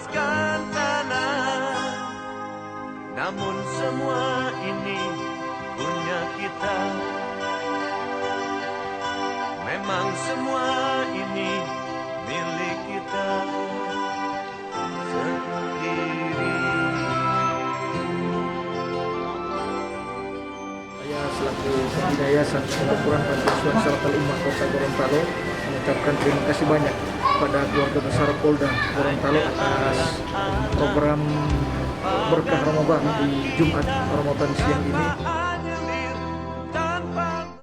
bebaskan tanah. Namun semua ini punya kita. Memang semua ini milik kita sendiri. Saya selaku Pembina Yayasan Pengaturan Pantiasuhan Syaratul Ummah Kota Gorontalo mengucapkan terima kasih banyak kepada keluarga besar Polda Gorontalo atas program Berkah Ramadan di Jumat Ramadan siang ini.